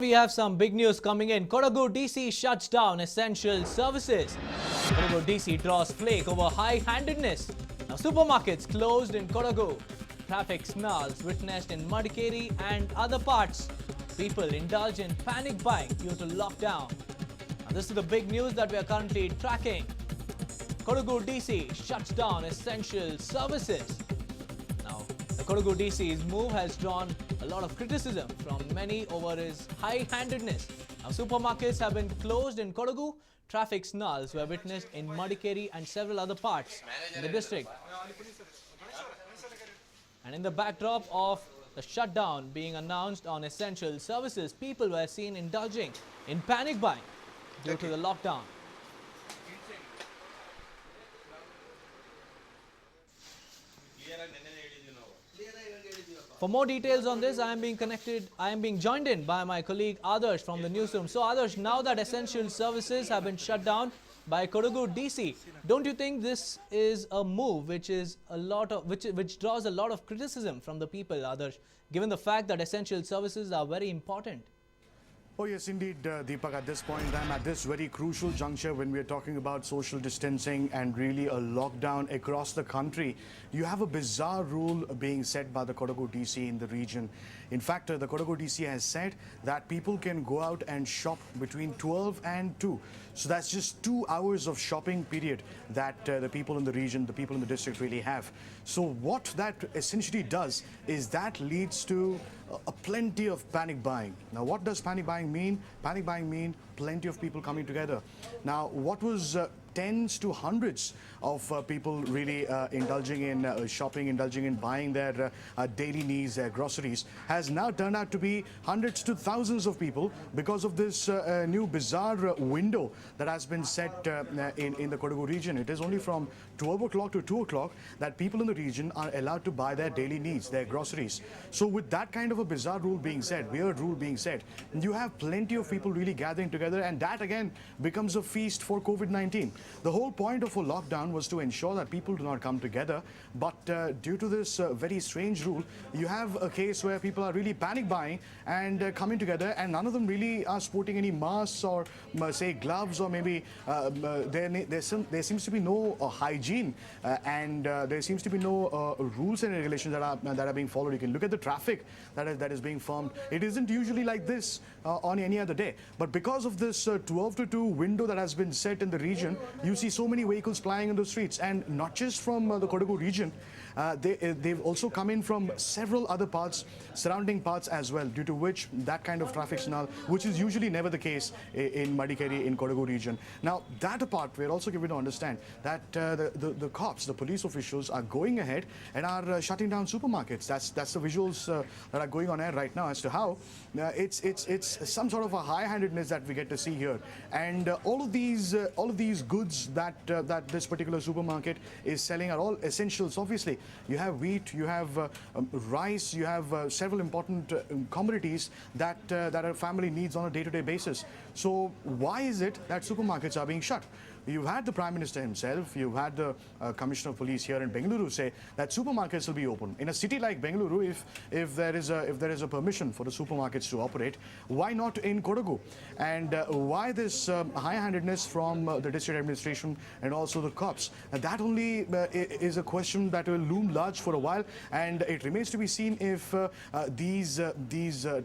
We have some big news coming in. Kodagu DC shuts down essential services. Kodagu DC draws flake over high-handedness. Now supermarkets closed in Kodagu. Traffic snarls witnessed in Madikeri and other parts. People indulge in panic buying due to lockdown. Now this is the big news that we are currently tracking. Kodagu DC shuts down essential services. Now, the Kodagu DC's move has drawn a lot of criticism from many over his high-handedness. Now, supermarkets have been closed in Kodagu. Traffic snarls were witnessed in Madikeri and several other parts in the district. And in the backdrop of the shutdown being announced on essential services, people were seen indulging in panic buying due to the lockdown. For more details on this, I am being joined in by my colleague Adarsh from the newsroom. So Adarsh, now that essential services have been shut down by Kodagu DC, don't you think this is a move which draws a lot of criticism from the people, Adarsh, given the fact that essential services are very important? Oh yes, indeed, Deepak, at this point in time, at this very crucial juncture when we are talking about social distancing and really a lockdown across the country, you have a bizarre rule being set by the Kodagu DC in the region. In fact, the Kodagu DC has said that people can go out and shop between 12 and 2. So that's just 2 hours of shopping period that the people in the region, the people in the district really have. So what that essentially does is that leads to a plenty of panic buying. Now, what does panic buying mean? Panic buying means plenty of people coming together. Now, what was tens to hundreds of people really indulging in shopping, indulging in buying their daily needs, their groceries, has now turned out to be hundreds to thousands of people because of this new bizarre window that has been set in the Kodagu region. It is only from 12 o'clock to 2 o'clock that people in the region are allowed to buy their daily needs, their groceries. So with that kind of a bizarre rule being set, weird rule being set, you have plenty of people really gathering together, and that again becomes a feast for COVID-19. The whole point of a lockdown was to ensure that people do not come together, but due to this very strange rule, you have a case where people are really panic buying and coming together, and none of them really are sporting any masks or say gloves, or maybe there seems to be no hygiene and there seems to be no rules and regulations that are being followed. You can look at the traffic that is being formed. It isn't usually like this on any other day, but because of this 12 to 2 window that has been set in the region, you see so many vehicles plying in the streets, and not just from the Kodagu region. They've also come in from several other parts, surrounding parts as well, due to which that kind of traffic signal, which is usually never the case in Madikeri, in Kodagu region. Now, that apart, we're also given to understand that the cops, the police officials, are going ahead and are shutting down supermarkets. That's the visuals that are going on air right now as to how it's some sort of a high-handedness that we get to see here, and all of these goods that this particular supermarket is selling are all essentials. Obviously, you have wheat, you have rice, you have several important commodities that a family needs on a day-to-day basis. So why is it that supermarkets are being shut? You've had the Prime Minister himself, you've had the Commissioner of Police here in Bengaluru say that supermarkets will be open. In a city like Bengaluru, if there is a permission for the supermarkets to operate, why not in Kodagu? And why this high-handedness from the district administration and also the cops? That only is a question that will loom large for a while, and it remains to be seen if these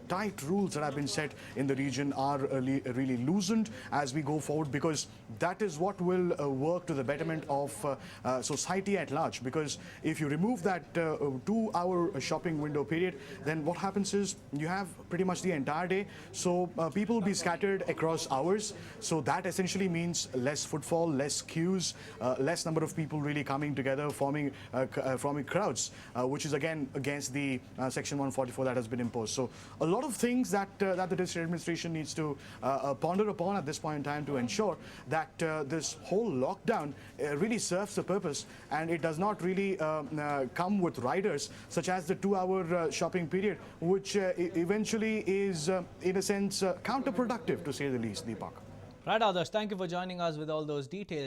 tight rules that have been set in the region are really loosened as we go forward, because that is what will work to the betterment of society at large. Because if you remove that 2-hour shopping window period, then what happens is you have pretty much the entire day. So people will be scattered across hours. So that essentially means less footfall, less queues, less number of people really coming together, forming crowds, which is again against the Section 144 that has been imposed. So a lot of things that the district administration needs to ponder upon at this point in time to ensure that this whole lockdown really serves the purpose, and it does not really come with riders such as the 2-hour shopping period, which eventually is in a sense counterproductive, to say the least, Deepak. Right, Adarsh, thank you for joining us with all those details.